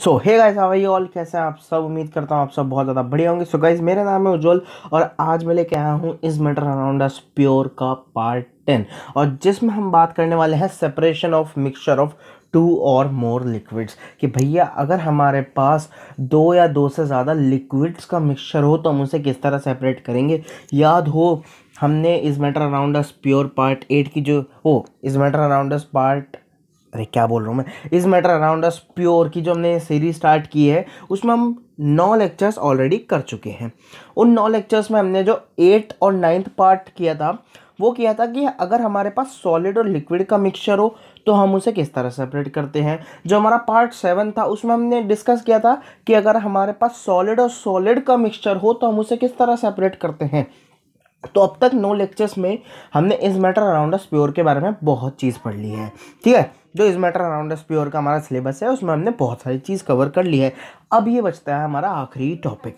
So hey guys, how are you all? कैसे हैं आप सब? उम्मीद करता हूँ आप सब बहुत ज़्यादा बढ़िया होंगे। सो गाइस, मेरा नाम है उज्जवल और आज मैं लेके आया हूँ is matter around us pure का पार्ट 10, और जिसमें हम बात करने वाले हैं separation of mixture of two और मोर लिक्विड्स। कि भैया अगर हमारे पास दो या दो से ज़्यादा लिक्विड्स का मिक्सचर हो तो हम उसे किस तरह सेपरेट करेंगे। याद हो हमने is matter around us pure part 8 की जो is matter around us part अरे क्या बोल रहा हूँ मैं, is matter around us pure की जो हमने सीरीज स्टार्ट की है उसमें हम 9 लेक्चर्स ऑलरेडी कर चुके हैं। उन 9 लेक्चर्स में हमने जो 8 और 9th पार्ट किया था वो किया था कि अगर हमारे पास सॉलिड और लिक्विड का मिक्सचर हो तो हम उसे किस तरह सेपरेट करते हैं। जो हमारा पार्ट 7 था उसमें हमने डिस्कस किया था कि अगर हमारे पास सॉलिड और सॉलिड का मिक्सचर हो तो हम उसे किस तरह सेपरेट करते हैं। तो अब तक 9 लेक्चर्स में हमने is matter around us pure के बारे में बहुत चीज़ पढ़ ली है। ठीक है, जो is matter around us pure का हमारा सिलेबस है उसमें हमने बहुत सारी चीज़ कवर कर ली है। अब ये बचता है हमारा आखिरी टॉपिक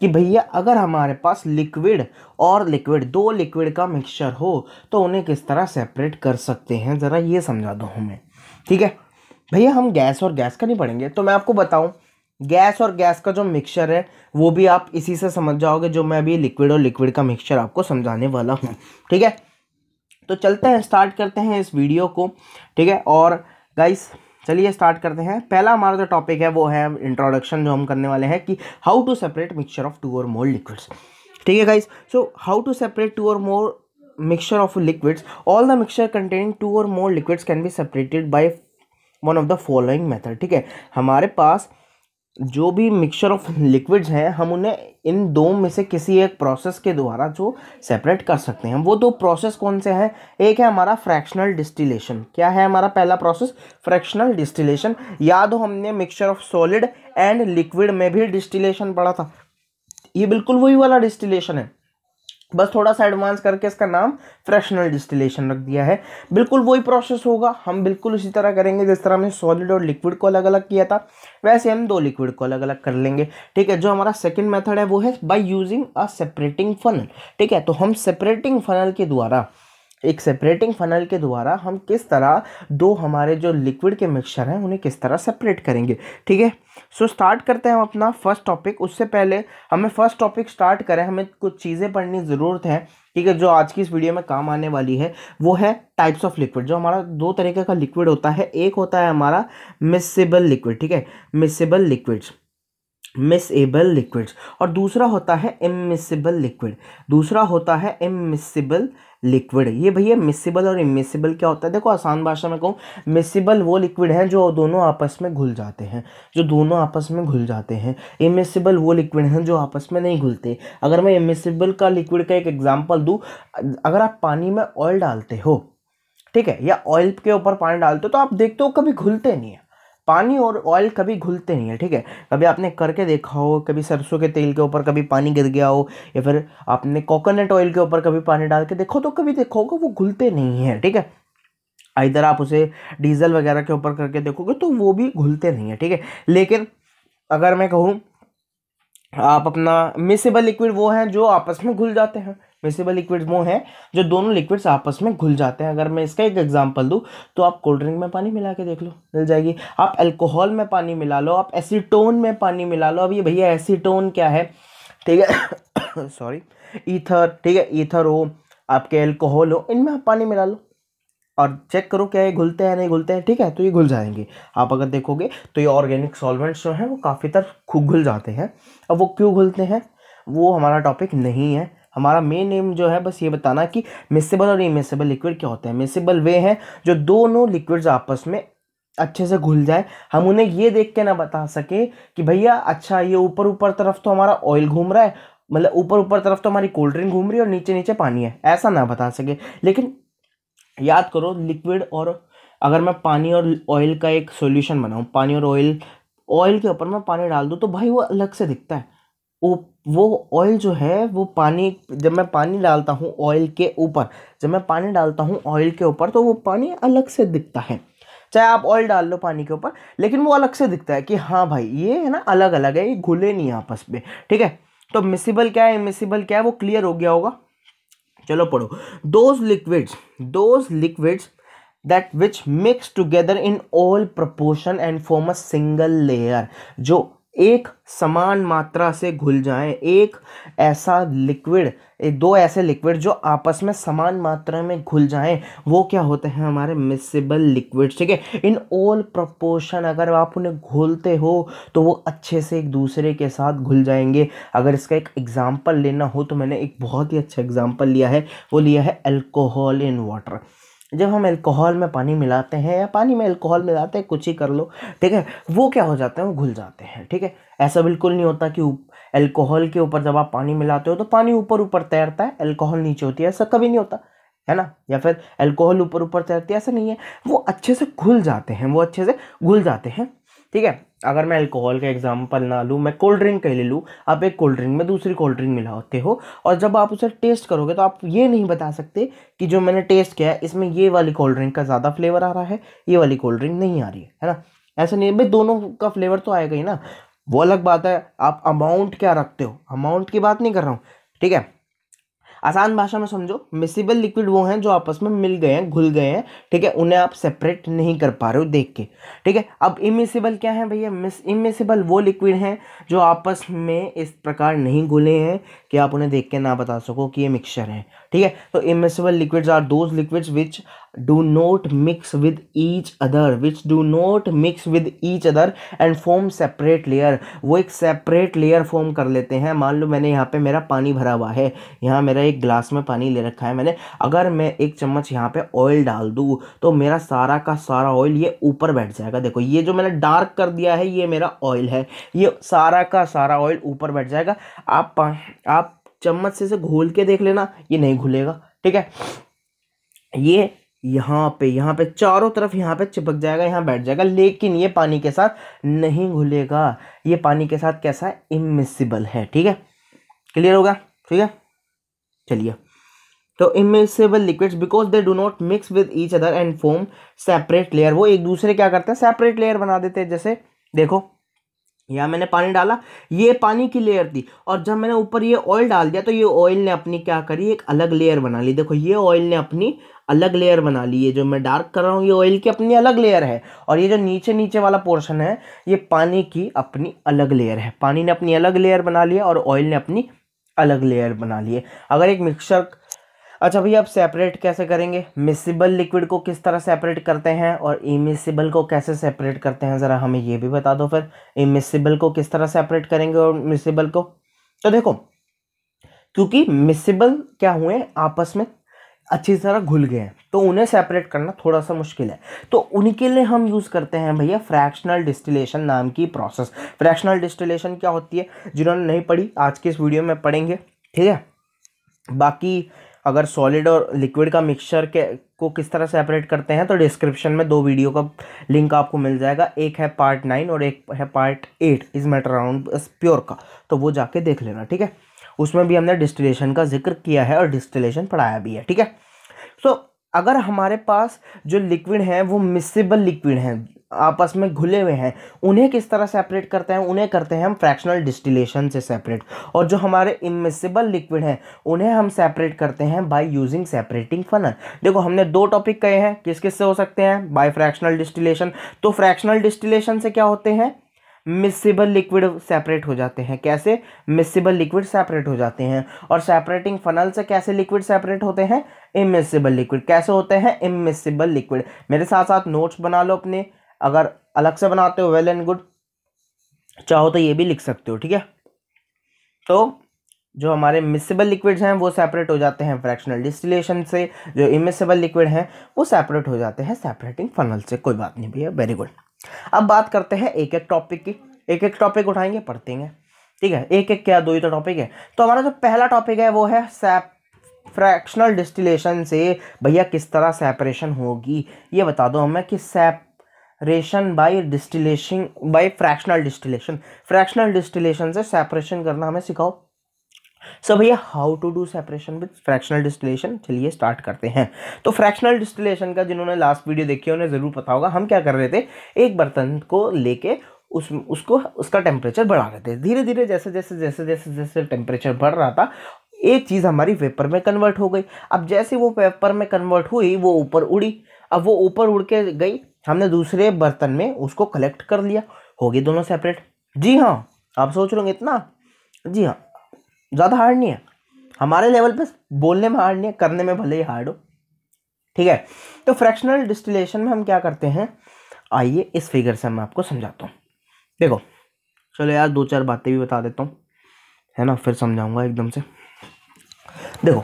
कि भैया अगर हमारे पास लिक्विड और लिक्विड दो लिक्विड का मिक्सचर हो तो उन्हें किस तरह सेपरेट कर सकते हैं, ज़रा ये समझा दो हमें। ठीक है भैया, हम गैस और गैस का नहीं पढ़ेंगे। तो मैं आपको बताऊं, गैस और गैस का जो मिक्सचर है वो भी आप इसी से समझ जाओगे जो मैं अभी लिक्विड और लिक्विड का मिक्सचर आपको समझाने वाला हूँ। ठीक है, तो चलते हैं, स्टार्ट करते हैं इस वीडियो को। ठीक है, और गाइस चलिए स्टार्ट करते हैं। पहला हमारा जो टॉपिक है वो है इंट्रोडक्शन, जो हम करने वाले हैं कि how to separate mixture of two और मोर लिक्विड्स। ठीक है guys, so how to separate two और more mixture of liquids. All the mixture containing two or more liquids can be separated by one of the following method. ठीक है, हमारे पास जो भी mixture of liquids हैं हम उन्हें इन दो में से किसी एक प्रोसेस के द्वारा जो सेपरेट कर सकते हैं। वो दो प्रोसेस कौन से हैं? एक है हमारा फ्रैक्शनल डिस्टिलेशन। क्या है हमारा पहला प्रोसेस? Fractional distillation. याद हो हमने mixture of solid and liquid में भी डिस्टिलेशन पढ़ा था। ये बिल्कुल वही वाला डिस्टिलेशन है, बस थोड़ा सा एडवांस करके इसका नाम फ्रैक्शनल डिस्टिलेशन रख दिया है। बिल्कुल वही प्रोसेस होगा, हम बिल्कुल उसी तरह करेंगे जिस तरह हमने सॉलिड और लिक्विड को अलग अलग किया था वैसे हम दो लिक्विड को अलग अलग कर लेंगे। ठीक है, जो हमारा सेकंड मेथड है वो है by using a separating funnel. ठीक है, तो हम सेपरेटिंग फनल के द्वारा हम किस तरह दो हमारे जो लिक्विड के मिक्सचर हैं उन्हें किस तरह सेपरेट करेंगे। ठीक है, सो स्टार्ट करते हैं हम अपना फर्स्ट टॉपिक। उससे पहले हमें फर्स्ट टॉपिक स्टार्ट करें हमें कुछ चीज़ें पढ़नी ज़रूरत है। ठीक है, जो आज की इस वीडियो में काम आने वाली है वो है टाइप्स ऑफ लिक्विड। जो हमारा दो तरीके का लिक्विड होता है, एक होता है हमारा मिसेबल लिक्विड। ठीक है, मिसेबल लिक्विड्स और दूसरा होता है इमिसिबल लिक्विड। ये भैया मिसिबल और इमिसिबल क्या होता है? देखो आसान भाषा में कहूँ, मिसिबल वो लिक्विड हैं जो दोनों आपस में घुल जाते हैं, इमिसिबल वो लिक्विड हैं जो आपस में नहीं घुलते। अगर मैं इमिसिबल का लिक्विड का एक एग्जांपल दूँ, अगर आप पानी में ऑयल डालते हो, ठीक है, या ऑयल के ऊपर पानी डालते हो तो आप देखते हो कभी घुलते नहीं है, पानी और ऑयल कभी घुलते नहीं है। ठीक है, कभी आपने करके देखा हो, कभी सरसों के तेल के ऊपर कभी पानी गिर गया हो, या फिर आपने कोकोनट ऑयल के ऊपर कभी पानी डाल के देखो तो कभी देखोगे वो घुलते नहीं है। ठीक है, इधर आप उसे डीजल वगैरह के ऊपर करके देखोगे तो वो भी घुलते नहीं है। ठीक है, लेकिन अगर मैं कहूँ आप अपना मिसेबल लिक्विड वो हैं जो आपस में घुल जाते हैं। मिसेबल लिक्विड्स वो हैं जो दोनों लिक्विड्स आपस में घुल जाते हैं। अगर मैं इसका एक एग्जांपल दूं तो आप कोल्ड ड्रिंक में पानी मिला के देख लो, मिल जाएगी। आप अल्कोहल में पानी मिला लो, आप एसीटोन में पानी मिला लो। अब ये भैया एसीटोन क्या है? ठीक है सॉरी, ईथर। ठीक है, ईथर हो, आपके अल्कोहल हो, इनमें आप पानी मिला लो और चेक करो क्या ये घुलते हैं नहीं घुलते हैं। ठीक है, तो ये घुल जाएंगे। आप अगर देखोगे तो ये ऑर्गेनिक सॉल्वेंट्स जो हैं वो काफ़ी तरह खूब घुल जाते हैं। अब वो क्यों घुलते हैं वो हमारा टॉपिक नहीं है। हमारा मेन एम जो है बस ये बताना कि मिसेबल और इमिसेबल लिक्विड क्या होते हैं। मिसेबल वे हैं जो दोनों लिक्विड्स आपस में अच्छे से घुल जाए, हम उन्हें ये देख के ना बता सके कि भैया अच्छा ये ऊपर ऊपर तरफ तो हमारा ऑयल घूम रहा है, मतलब ऊपर ऊपर तरफ तो हमारी कोल्ड ड्रिंक घूम रही है और नीचे नीचे पानी है, ऐसा ना बता सके। लेकिन याद करो लिक्विड, और अगर मैं पानी और ऑयल का एक सॉल्यूशन बनाऊं, पानी और ऑयल के ऊपर मैं पानी डाल दूं तो भाई वो अलग से दिखता है। वो ऑयल जो है वो पानी, जब मैं पानी डालता हूँ ऑयल के ऊपर तो वो पानी अलग से दिखता है। चाहे आप ऑयल डाल लो पानी के ऊपर, लेकिन वो अलग से दिखता है कि हाँ भाई ये है ना अलग अलग है, ये घुले नहीं आपस में। ठीक है, तो मिसिबल क्या है इमिसिबल क्या है वो क्लियर हो गया होगा। चलो पढ़ो। Those liquids that which mix together in all proportion and form a single layer, जो एक समान मात्रा से घुल जाएं, एक ऐसा लिक्विड, दो ऐसे लिक्विड जो आपस में समान मात्रा में घुल जाएं, वो क्या होते हैं हमारे मिक्सिबल लिक्विड्स। ठीक है, इन ऑल प्रोपोर्शन, अगर आप उन्हें घोलते हो तो वो अच्छे से एक दूसरे के साथ घुल जाएंगे। अगर इसका एक एग्जांपल लेना हो तो मैंने एक बहुत ही अच्छा एग्जांपल लिया है, वो लिया है अल्कोहल इन वाटर। जब हम अल्कोहल में पानी मिलाते हैं या पानी में अल्कोहल मिलाते हैं, कुछ ही कर लो, ठीक है, वो क्या हो जाते हैं, वो घुल जाते हैं। ठीक है, ऐसा बिल्कुल नहीं होता कि अल्कोहल के ऊपर जब आप पानी मिलाते हो तो पानी ऊपर ऊपर तैरता है, अल्कोहल नीचे होती है, ऐसा कभी नहीं होता है ना। या फिर अल्कोहल ऊपर ऊपर तैरती है, ऐसा नहीं है, वो अच्छे से घुल जाते हैं, वो अच्छे से घुल जाते हैं। ठीक है, अगर मैं अल्कोहल का एग्जांपल ना लूँ, मैं कोल्ड ड्रिंक का ले लूँ, आप एक कोल्ड ड्रिंक में दूसरी कोल्ड ड्रिंक मिलाते हो और जब आप उसे टेस्ट करोगे तो आप ये नहीं बता सकते कि जो मैंने टेस्ट किया है इसमें ये वाली कोल्ड ड्रिंक का ज़्यादा फ्लेवर आ रहा है, ये वाली कोल्ड ड्रिंक नहीं आ रही है ना। ऐसा नहीं है भाई, दोनों का फ्लेवर तो आएगा ही ना। वो अलग बात है आप अमाउंट क्या रखते हो, अमाउंट की बात नहीं कर रहा हूँ। ठीक है, आसान भाषा में समझो, मिसिबल लिक्विड वो हैं जो आपस में मिल गए हैं, घुल गए हैं। ठीक है, उन्हें आप सेपरेट नहीं कर पा रहे हो देख के। ठीक है, अब इमिसिबल क्या है भैया, इमिसिबल वो लिक्विड हैं जो आपस में इस प्रकार नहीं घुले हैं कि आप उन्हें देख के ना बता सको कि ये मिक्सचर है। ठीक है, तो immiscible liquids are those liquids which do not mix with each other, which do not mix with each other and form separate layer. वो एक सेपरेट लेयर फॉर्म कर लेते हैं। मान लो मैंने यहाँ पे मेरा पानी भरा हुआ है, यहाँ मेरा एक ग्लास में पानी ले रखा है मैंने, अगर मैं एक चम्मच यहाँ पे ऑयल डाल दूँ तो मेरा सारा का सारा ऑयल ये ऊपर बैठ जाएगा। देखो ये जो मैंने डार्क कर दिया है ये मेरा ऑयल है, ये सारा का सारा ऑयल ऊपर बैठ जाएगा। आप चम्मच से इसे घोल के देख लेना, ये नहीं घुलेगा। ठीक है, ये यहाँ पे चारों तरफ यहाँ पे चिपक जाएगा, यहाँ बैठ जाएगा, लेकिन ये पानी के साथ नहीं घुलेगा। ये पानी के साथ कैसा है, इमिसिबल है। ठीक है, क्लियर होगा। ठीक है, चलिए, तो immiscible liquids because they do not mix with each other and form separate layer, वो एक दूसरे क्या करते हैं, सेपरेट लेयर बना देते हैं। जैसे देखो यहाँ मैंने पानी डाला, ये पानी की लेयर थी, और जब मैंने ऊपर ये ऑयल डाल दिया तो ये ऑयल ने अपनी क्या करी, एक अलग लेयर बना ली। देखो ये ऑयल ने अपनी अलग लेयर बना ली, ये जो मैं डार्क कर रहा हूँ ये ऑयल की अपनी अलग लेयर है, और ये जो नीचे नीचे वाला पोर्शन है ये पानी की अपनी अलग लेयर है। पानी ने अपनी अलग लेयर बना लिया और ऑयल ने अपनी अलग लेयर बना लिए। अगर एक मिक्सचर, अच्छा भैया आप सेपरेट कैसे करेंगे, मिसिबल लिक्विड को किस तरह सेपरेट करते हैं और इमिसिबल को कैसे सेपरेट करते हैं, ज़रा हमें ये भी बता दो। फिर इमिसिबल को किस तरह सेपरेट करेंगे और मिसिबल को, तो देखो क्योंकि मिसिबल क्या हुए, आपस में अच्छी तरह घुल गए हैं तो उन्हें सेपरेट करना थोड़ा सा मुश्किल है, तो उनके लिए हम यूज़ करते हैं भैया फ्रैक्शनल डिस्टिलेशन नाम की प्रोसेस। फ्रैक्शनल डिस्टिलेशन क्या होती है, जिन्होंने नहीं पढ़ी आज के इस वीडियो में पढ़ेंगे। ठीक है, बाकी अगर सॉलिड और लिक्विड का मिक्सचर को किस तरह सेपरेट करते हैं तो डिस्क्रिप्शन में 2 वीडियो का लिंक आपको मिल जाएगा, एक है पार्ट 9 और एक है part 8 is matter around pure का, तो वो जाके देख लेना। ठीक है, उसमें भी हमने डिस्टिलेशन का जिक्र किया है और डिस्टिलेशन पढ़ाया भी है। ठीक है, तो अगर हमारे पास जो लिक्विड हैं वो मिसिबल लिक्विड हैं, आपस में घुले हुए हैं, उन्हें किस तरह सेपरेट करते हैं, उन्हें करते हैं हम फ्रैक्शनल डिस्टिलेशन से सेपरेट। और जो हमारे इमिसिबल लिक्विड हैं उन्हें हम सेपरेट करते हैं बाय यूजिंग सेपरेटिंग फनल। देखो हमने 2 टॉपिक कहे हैं, किस किस से हो सकते हैं, बाय फ्रैक्शनल डिस्टिलेशन। तो फ्रैक्शनल डिस्टिलेशन से क्या होते हैं, मिसिबल लिक्विड सेपरेट हो जाते हैं। कैसे, मिसिबल लिक्विड सेपरेट हो जाते हैं। और सेपरेटिंग फनल से कैसे लिक्विड सेपरेट होते हैं, इमिसिबल लिक्विड। कैसे होते हैं, इमिसिबल लिक्विड। मेरे साथ साथ नोट्स बना लो अपने, अगर अलग से बनाते हो वेल एंड गुड, चाहो तो ये भी लिख सकते हो। ठीक है, तो जो हमारे मिसिबल लिक्विड्स हैं वो सेपरेट हो जाते हैं फ्रैक्शनल डिस्टिलेशन से, जो इमिसिबल लिक्विड हैं वो सेपरेट हो जाते हैं सेपरेटिंग फनल से। कोई बात नहीं भैया, वेरी गुड। अब बात करते हैं एक एक टॉपिक की, एक एक टॉपिक उठाएंगे, पढ़ते हैं। ठीक है, एक एक क्या, 2 ही तो टॉपिक है। तो हमारा जो पहला टॉपिक है वो है फ्रैक्शनल डिस्टिलेशन से भैया किस तरह सेपरेशन होगी, ये बता दो हमें कि separation by distillation by fractional distillation, fractional distillation से सेपरेशन करना हमें सिखाओ। सो भैया how to do separation with fractional distillation, चलिए स्टार्ट करते हैं। तो फ्रैक्शनल डिस्टिलेशन का जिन्होंने लास्ट वीडियो देखी है उन्हें ज़रूर पता होगा, हम क्या कर रहे थे, एक बर्तन को लेके उसका टेम्परेचर बढ़ा रहे थे। धीरे धीरे जैसे जैसे जैसे जैसे जैसे टेम्परेचर बढ़ रहा था एक चीज़ हमारी वेपर में कन्वर्ट हो गई। अब जैसे वो वेपर में कन्वर्ट हुई वो ऊपर उड़ी, अब वो ऊपर उड़ के गई, हमने दूसरे बर्तन में उसको कलेक्ट कर लिया, हो गए दोनों सेपरेट। जी हाँ, आप सोच रहे होंगे इतना, जी हाँ, ज़्यादा हार्ड नहीं है, हमारे लेवल पे बोलने में हार्ड नहीं है, करने में भले ही हार्ड हो, ठीक है। तो फ्रैक्शनल डिस्टिलेशन में हम क्या करते हैं, आइए इस फिगर से मैं आपको समझाता हूँ। देखो चलो यार, दो चार बातें भी बता देता हूँ, है ना, फिर समझाऊंगा एकदम से। देखो,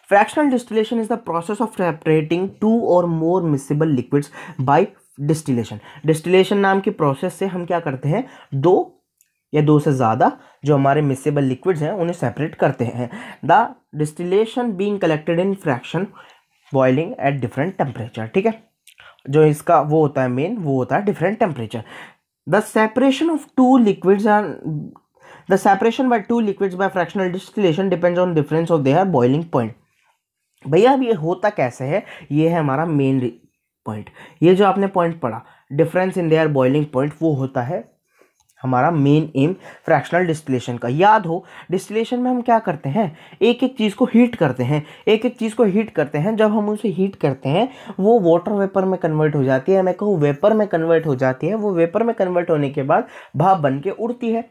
fractional distillation is the process of separating two और more miscible liquids by distillation. Distillation नाम की प्रोसेस से हम क्या करते हैं, दो या दो से ज़्यादा जो हमारे मिसिबल लिक्विड्स हैं उन्हें सेपरेट करते हैं। The distillation being collected in fraction boiling at different temperature, ठीक है। जो इसका वो होता है मेन, वो होता है different temperature. The separation of two liquids are the separation by two liquids by fractional distillation depends on difference of their boiling point. भैया अब ये होता कैसे है, ये है हमारा मेन पॉइंट। ये जो आपने पॉइंट पढ़ा, difference in their boiling point, वो होता है हमारा मेन एम फ्रैक्शनल डिस्टिलेशन का। याद हो, डिस्टिलेशन में हम क्या करते हैं, एक एक चीज़ को हीट करते हैं, एक एक चीज़ को हीट करते हैं। जब हम उसे हीट करते हैं वो वाटर वेपर में कन्वर्ट हो जाती है, मैं कहूँ वेपर में कन्वर्ट हो जाती है। वो वेपर में कन्वर्ट होने के बाद भाप बन के उड़ती है।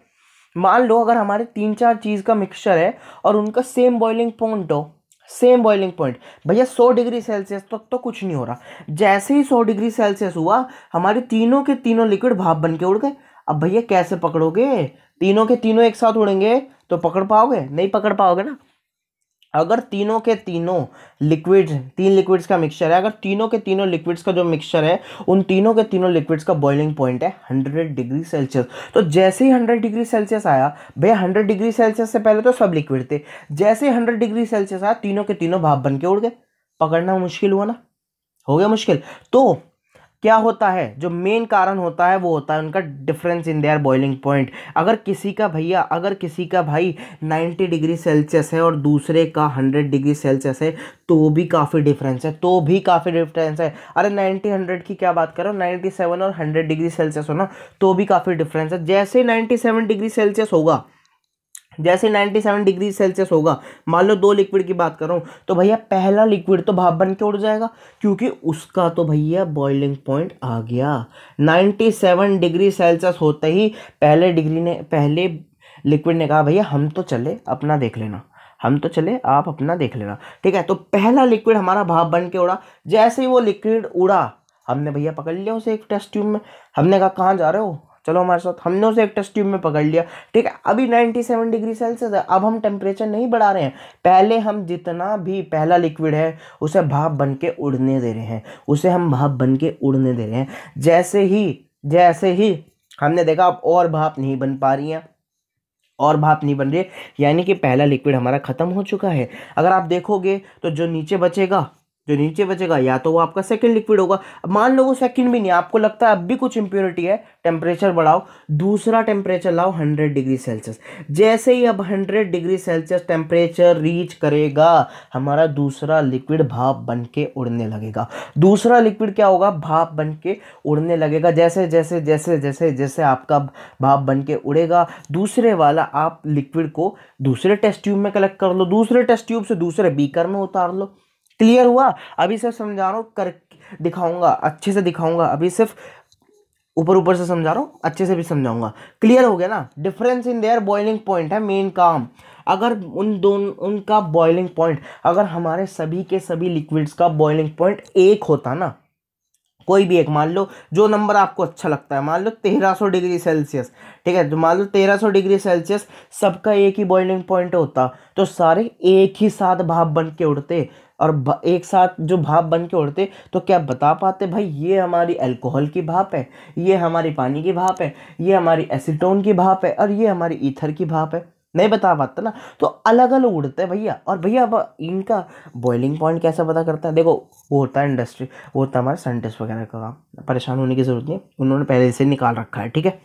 मान लो अगर हमारे 3-4 चीज़ का मिक्सचर है और उनका सेम बॉइलिंग पॉइंट हो, सेम बॉइलिंग पॉइंट, भैया 100 डिग्री सेल्सियस तक तो कुछ नहीं हो रहा। जैसे ही 100 डिग्री सेल्सियस हुआ, हमारे तीनों के तीनों लिक्विड भाप बन के उड़ गए। अब भैया कैसे पकड़ोगे, तीनों के तीनों एक साथ उड़ेंगे तो पकड़ पाओगे, नहीं पकड़ पाओगे ना। अगर तीनों के तीनों लिक्विड्स, 3 लिक्विड्स का मिक्सचर है, अगर तीनों के तीनों लिक्विड्स का जो मिक्सचर है, उन तीनों के तीनों लिक्विड्स का बॉइलिंग पॉइंट है 100 डिग्री सेल्सियस, तो जैसे ही 100 डिग्री सेल्सियस आया, भैया 100 डिग्री सेल्सियस से पहले तो सब लिक्विड थे, जैसे ही 100 डिग्री सेल्सियस आया, तीनों के तीनों भाप बन के उड़ गए। पकड़ना मुश्किल हुआ ना, हो गया मुश्किल। तो क्या होता है, जो मेन कारण होता है वो होता है उनका difference in their boiling point. अगर किसी का भैया, अगर किसी का भाई 90 डिग्री सेल्सियस है और दूसरे का 100 डिग्री सेल्सियस है, तो भी काफ़ी डिफरेंस है, तो भी काफ़ी डिफरेंस है। अरे 90 100 की क्या बात करो, 97 और 100 डिग्री सेल्सियस हो ना, तो भी काफ़ी डिफरेंस है। जैसे 97 डिग्री सेल्सियस होगा, जैसे 97 डिग्री सेल्सियस होगा, मान लो 2 लिक्विड की बात करूं, तो भैया पहला लिक्विड तो भाप बन के उड़ जाएगा, क्योंकि उसका तो भैया बॉइलिंग पॉइंट आ गया। 97 डिग्री सेल्सियस होते ही पहले लिक्विड ने कहा भैया हम तो चले, अपना देख लेना, हम तो चले, आप अपना देख लेना, ठीक है। तो पहला लिक्विड हमारा भाप बन के उड़ा। जैसे ही वो लिक्विड उड़ा, हमने भैया पकड़ लिया उसे एक टेस्ट ट्यूब में, हमने कहा कहाँ जा रहे हो, चलो हमारे साथ, हमने उसे एक टेस्ट ट्यूब में पकड़ लिया, ठीक है। अभी 97 डिग्री सेल्सियस है, अब हम टेम्परेचर नहीं बढ़ा रहे हैं, पहले हम जितना भी पहला लिक्विड है उसे भाप बन के उड़ने दे रहे हैं, उसे हम भाप बन के उड़ने दे रहे हैं। जैसे ही हमने देखा अब और भाप नहीं बन पा रही है, और भाप नहीं बन रही है, यानी कि पहला लिक्विड हमारा खत्म हो चुका है। अगर आप देखोगे तो जो नीचे बचेगा या तो वो आपका सेकंड लिक्विड होगा। अब मान लो वो सेकंड भी नहीं, आपको लगता है अब भी कुछ इंप्योरिटी है, टेम्परेचर बढ़ाओ, दूसरा टेम्परेचर लाओ 100 डिग्री सेल्सियस। जैसे ही अब 100 डिग्री सेल्सियस टेम्परेचर रीच करेगा, हमारा दूसरा लिक्विड भाप बन के उड़ने लगेगा। दूसरा लिक्विड क्या होगा, भाप बन के उड़ने लगेगा। जैसे जैसे जैसे जैसे जैसे आपका भाप बन के उड़ेगा, दूसरे वाला आप लिक्विड को दूसरे टेस्ट ट्यूब में कलेक्ट कर लो, दूसरे टेस्ट ट्यूब से दूसरे बीकर में उतार लो। क्लियर हुआ? अभी सिर्फ समझा रहा हूँ, कर दिखाऊंगा, अच्छे से दिखाऊंगा, अभी सिर्फ ऊपर से समझा रहा हूँ, अच्छे से भी समझाऊंगा। क्लियर हो गया ना? Difference in their boiling point है मेन काम। अगर उनका बॉइलिंग पॉइंट, अगर हमारे सभी के सभी लिक्विड्स का बॉइलिंग पॉइंट एक होता ना, कोई भी एक, मान लो जो नंबर आपको अच्छा लगता है, मान लो 1300 डिग्री सेल्सियस, ठीक है, तो मान लो 1300 डिग्री सेल्सियस सबका एक ही बॉइलिंग पॉइंट होता, तो सारे एक ही साथ भाप बन के उड़ते, और एक साथ जो भाप बन के उड़ते, तो क्या बता पाते भाई ये हमारी अल्कोहल की भाप है, ये हमारी पानी की भाप है, ये हमारी एसीटोन की भाप है, और ये हमारी ईथर की भाप है? नहीं बता पाता ना। तो अलग अलग उड़ते हैं भैया। और भैया अब इनका बॉइलिंग पॉइंट कैसे पता करता है? देखो, वो होता है इंडस्ट्री, वो होता है हमारे साइंटिस्ट वगैरह का काम, परेशान होने की जरूरत नहीं, उन्होंने पहले से निकाल रखा है, ठीक है।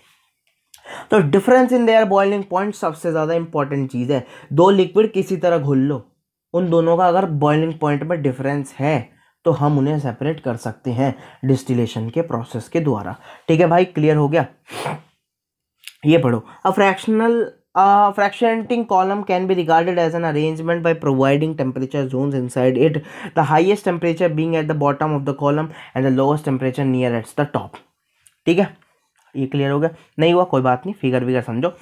तो difference in their boiling point सबसे ज़्यादा इंपॉर्टेंट चीज़ है। दो लिक्विड किसी तरह घुल लो, उन दोनों का अगर बॉइलिंग पॉइंट में डिफरेंस है तो हम उन्हें सेपरेट कर सकते हैं डिस्टिलेशन के प्रोसेस के द्वारा, ठीक है भाई। क्लियर हो गया? ये पढ़ो, अ fractional fractionating column can be regarded as an arrangement by providing temperature zones inside it, the highest temperature being at the bottom of the column and the lowest temperature near at the top. ठीक है, ये clear हो गया? नहीं हुआ कोई बात नहीं, फिगर विगर समझो.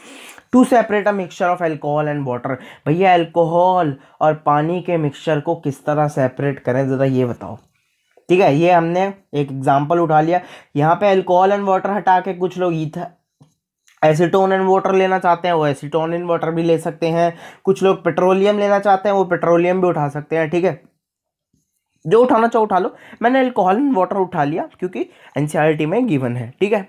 To separate a mixture of alcohol and water. भैया अल्कोहल और पानी के मिक्सचर को किस तरह सेपरेट करें ज़रा ये बताओ. ठीक है, ये हमने एक एग्जांपल उठा लिया. यहाँ पे अल्कोहल एंड वाटर हटा के कुछ लोग एसीटोन एंड वाटर लेना चाहते हैं, वो एसीटोन एंड वाटर भी ले सकते हैं. कुछ लोग पेट्रोलियम लेना चाहते हैं, वो पेट्रोलियम भी उठा सकते हैं. ठीक है, जो उठाना चाहो उठा लो. मैंने अल्कोहल एंड वाटर उठा लिया क्योंकि एनसीईआरटी में गिवन है. ठीक है,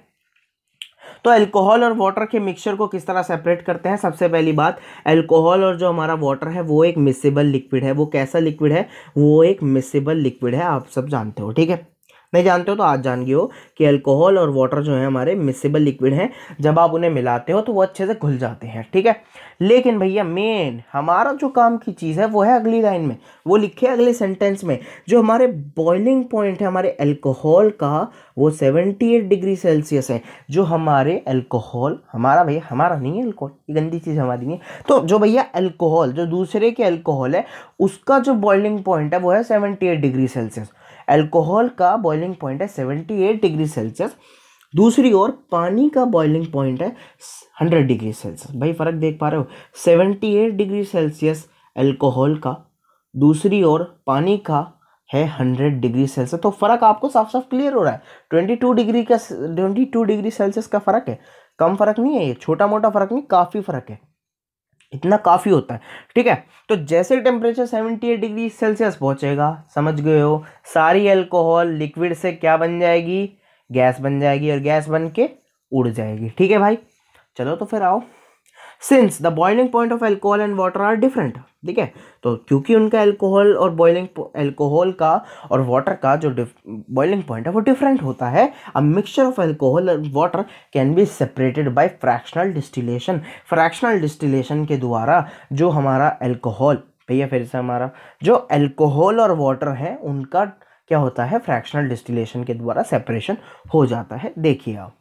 तो अल्कोहल और वाटर के मिक्सचर को किस तरह सेपरेट करते हैं. सबसे पहली बात, अल्कोहल और जो हमारा वाटर है वो एक मिसेबल लिक्विड है. वो कैसा लिक्विड है? वो एक मिसेबल लिक्विड है, आप सब जानते हो. ठीक है, नहीं जानते हो तो आज जान गए हो कि अल्कोहल और वाटर जो है हमारे मिसेबल लिक्विड हैं. जब आप उन्हें मिलाते हो तो वो अच्छे से घुल जाते हैं. ठीक है, लेकिन भैया मेन हमारा जो काम की चीज़ है वो है अगली लाइन में, वो लिखे अगले सेंटेंस में. जो हमारे बॉइलिंग पॉइंट है हमारे अल्कोहल का वो 78 डिग्री सेल्सियस है. जो हमारे अल्कोहल, हमारा भैया हमारा नहीं है अल्कोहल, ये गंदी चीज़ हमारी नहीं है. तो जो भैया अल्कोहल जो दूसरे के अल्कोहल है उसका जो बॉइलिंग पॉइंट है वो है 78 डिग्री सेल्सियस. अल्कोहल का बॉइलिंग पॉइंट है 78 डिग्री सेल्सियस. दूसरी ओर पानी का बॉइलिंग पॉइंट है 100 डिग्री सेल्सियस. भाई फर्क देख पा रहे हो? 78 डिग्री सेल्सियस अल्कोहल का, दूसरी ओर पानी का है 100 डिग्री सेल्सियस. तो फर्क आपको साफ साफ क्लियर हो रहा है. 22 डिग्री सेल्सियस का फर्क है, कम फर्क नहीं है ये, छोटा मोटा फर्क नहीं, काफ़ी फर्क है. इतना काफ़ी होता है. ठीक है, तो जैसे टेम्परेचर 78 डिग्री सेल्सियस पहुंचेगा, समझ गए हो, सारी अल्कोहल लिक्विड से क्या बन जाएगी? गैस बन जाएगी, और गैस बन के उड़ जाएगी. ठीक है भाई, चलो तो फिर आओ. Since the boiling point of alcohol and water are different. ठीक है, तो क्योंकि उनका अल्कोहल का और वाटर का जो बॉइलिंग पॉइंट है वो डिफरेंट होता है. अ mixture of alcohol and water can be separated by fractional distillation. Fractional distillation के द्वारा जो हमारा अल्कोहल, भैया फिर से हमारा जो अल्कोहल और वाटर है उनका क्या होता है? फ्रैक्शनल डिस्टिलेशन के द्वारा सेपरेशन हो जाता है. देखिए आप,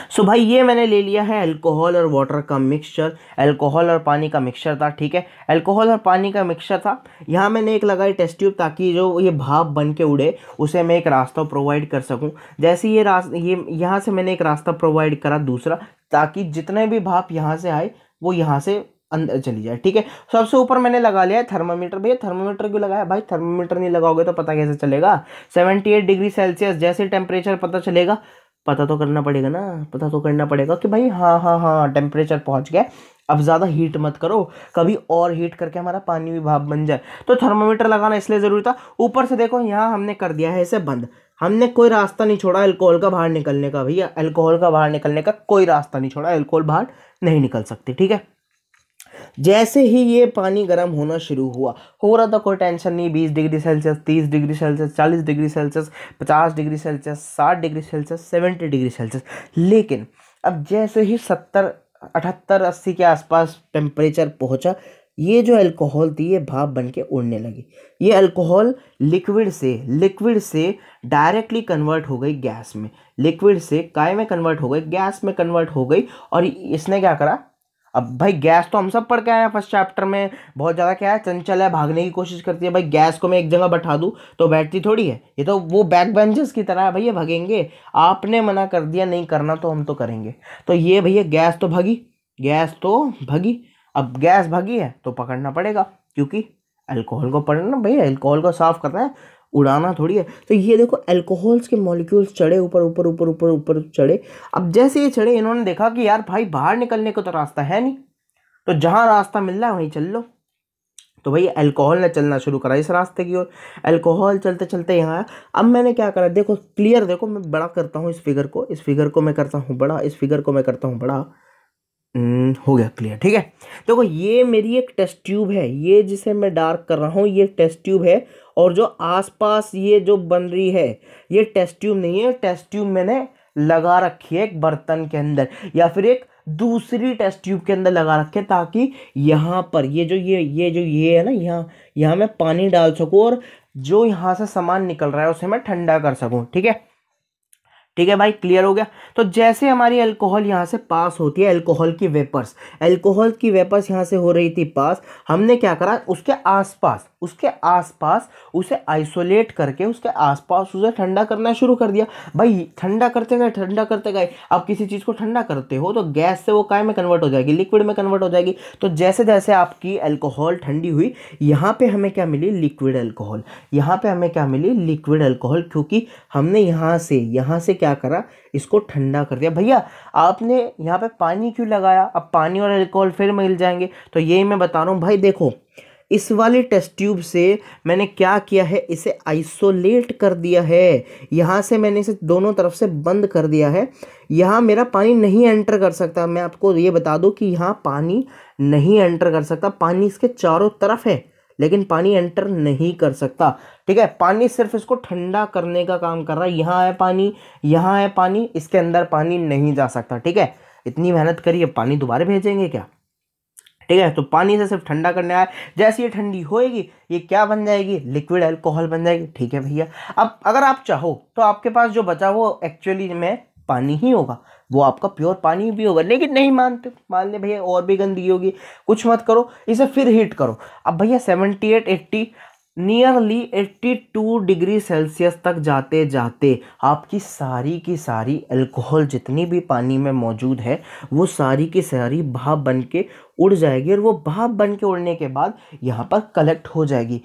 सो भाई ये मैंने ले लिया है अल्कोहल और वाटर का मिक्सचर. अल्कोहल और पानी का मिक्सचर था. ठीक है, अल्कोहल और पानी का मिक्सचर था. यहाँ मैंने एक लगाई टेस्ट ट्यूब ताकि जो ये भाप बन के उड़े उसे मैं एक रास्ता प्रोवाइड कर सकूँ. जैसे ये यहाँ से मैंने एक रास्ता प्रोवाइड करा दूसरा, ताकि जितने भी भाप यहाँ से आए वो यहाँ से अंदर चली जाए. ठीक है, सबसे ऊपर मैंने लगा लिया है थर्मामीटर. भैया थर्मामीटर क्यों लगाया? भाई थर्मामीटर नहीं लगाओगे तो पता कैसे चलेगा? 78 डिग्री सेल्सियस जैसे टेम्परेचर पता चलेगा, पता तो करना पड़ेगा ना, पता तो करना पड़ेगा कि भाई हाँ टेम्परेचर पहुंच गया, अब ज़्यादा हीट मत करो, कभी और हीट करके हमारा पानी भी भाप बन जाए. तो थर्मामीटर लगाना इसलिए ज़रूरी था. ऊपर से देखो यहाँ हमने कर दिया है इसे बंद. हमने कोई रास्ता नहीं छोड़ा अल्कोहल का बाहर निकलने का. भैया अल्कोहल का बाहर निकलने का कोई रास्ता नहीं छोड़ा, अल्कोहल बाहर नहीं निकल सकती. ठीक है, जैसे ही ये पानी गर्म होना शुरू हुआ, हो रहा था कोई टेंशन नहीं. 20 degree Celsius, 30 degree Celsius, 40 degree Celsius, 50 degree Celsius, 60 degree Celsius, 70 degree Celsius. लेकिन अब जैसे ही 70, 78, 80 के आसपास टेम्परेचर पहुंचा, ये जो अल्कोहल थी ये भाप बन के उड़ने लगी. ये अल्कोहल लिक्विड से डायरेक्टली कन्वर्ट हो गई गैस में. लिक्विड से काय में कन्वर्ट हो गई? गैस में कन्वर्ट हो गई. और इसने क्या करा? अब भाई गैस तो हम सब पढ़ के आए हैं फर्स्ट चैप्टर में, बहुत ज़्यादा क्या है, चंचल है, भागने की कोशिश करती है. भाई गैस को मैं एक जगह बैठा दूँ तो बैठती थोड़ी है, ये तो वो बैक बेंचर्स की तरह है. भैया भागेंगे, आपने मना कर दिया नहीं करना तो हम तो करेंगे. तो ये भैया गैस तो भागी. अब गैस भागी है तो पकड़ना पड़ेगा, क्योंकि अल्कोहल को पकड़ना, भैया अल्कोहल को साफ करना है, उड़ाना थोड़ी है. तो ये देखो अल्कोहल्स के मॉलिक्यूल्स चढ़े ऊपर चढ़े. अब जैसे ये चढ़े, इन्होंने देखा कि यार भाई बाहर निकलने को तो रास्ता है नहीं, तो जहां रास्ता मिल रहा है वहीं चल लो. तो भाई अल्कोहल ने चलना शुरू करा इस रास्ते की ओर. अल्कोहल चलते चलते यहाँ आया. अब मैंने क्या करा, देखो क्लियर, देखो मैं बड़ा करता हूँ इस फिगर को मैं करता हूँ बड़ा, इस फिगर को मैं करता हूँ बड़ा. हो गया क्लियर. ठीक है, देखो ये मेरी एक टेस्ट ट्यूब है, ये जिसे मैं डार्क कर रहा हूँ ये टेस्ट ट्यूब है. और जो आसपास ये जो बन रही है ये टेस्ट ट्यूब नहीं है. टेस्ट ट्यूब मैंने लगा रखी है एक बर्तन के अंदर, या फिर एक दूसरी टेस्ट ट्यूब के अंदर लगा रखे, ताकि यहाँ पर ये है ना, यहाँ मैं पानी डाल सकूँ और जो यहाँ से सामान निकल रहा है उसे मैं ठंडा कर सकूँ. ठीक है, ठीक है भाई, क्लियर हो गया। तो जैसे हमारी अल्कोहल यहाँ से पास होती है, अल्कोहल की वेपर्स यहाँ से हो रही थी पास, हमने क्या करा, उसके आसपास उसे आइसोलेट करके उसके आसपास उसे ठंडा करना शुरू कर दिया। भाई ठंडा करते गए। अब किसी चीज़ को ठंडा करते हो तो गैस से वो काय में कन्वर्ट हो जाएगी, लिक्विड में कन्वर्ट हो जाएगी। तो जैसे जैसे आपकी अल्कोहल ठंडी हुई, यहाँ पे हमें क्या मिली, लिक्विड अल्कोहल, क्योंकि हमने यहाँ से क्या करा, इसको ठंडा कर दिया। भैया आपने यहाँ पे पानी क्यों लगाया, अब पानी और अल्कोहल फिर मिल जाएंगे। तो यही मैं बता रहा हूँ भाई, देखो इस वाली टेस्ट ट्यूब से मैंने क्या किया है, इसे आइसोलेट कर दिया है। यहाँ से मैंने इसे दोनों तरफ से बंद कर दिया है। यहाँ मेरा पानी नहीं एंटर कर सकता। मैं आपको ये बता दूं कि यहाँ पानी नहीं एंटर कर सकता। पानी इसके चारों तरफ है लेकिन पानी एंटर नहीं कर सकता। ठीक है, पानी सिर्फ इसको ठंडा करने का काम कर रहा है। यहाँ है पानी, इसके अंदर पानी नहीं जा सकता। ठीक है, इतनी मेहनत करिए, पानी दोबारा भेजेंगे क्या? ठीक है, तो पानी से सिर्फ ठंडा करने आया। जैसे ये ठंडी होएगी, ये क्या बन जाएगी, लिक्विड अल्कोहल बन जाएगी। ठीक है भैया, अब अगर आप चाहो तो आपके पास जो बचा वो एक्चुअली में पानी ही होगा, वो आपका प्योर पानी भी होगा। लेकिन नहीं मानते, मान ले भैया और भी गंदगी होगी, कुछ मत करो, इसे फिर हीट करो। अब भैया 78 80 नियरली 82 डिग्री सेल्सियस तक जाते जाते आपकी सारी की सारी अल्कोहल जितनी भी पानी में मौजूद है वो सारी की सारी भाप बन के उड़ जाएगी। और वो भाप बन के उड़ने के बाद यहाँ पर कलेक्ट हो जाएगी।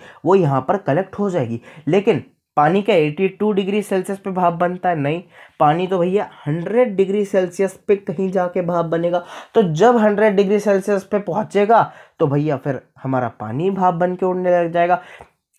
लेकिन पानी का 82 डिग्री सेल्सियस पे भाप बनता है? नहीं, पानी तो भैया 100 डिग्री सेल्सियस पे कहीं जाके भाप बनेगा। तो जब 100 डिग्री सेल्सियस पे पहुंचेगा तो भैया फिर हमारा पानी भाप बन के उड़ने लग जाएगा।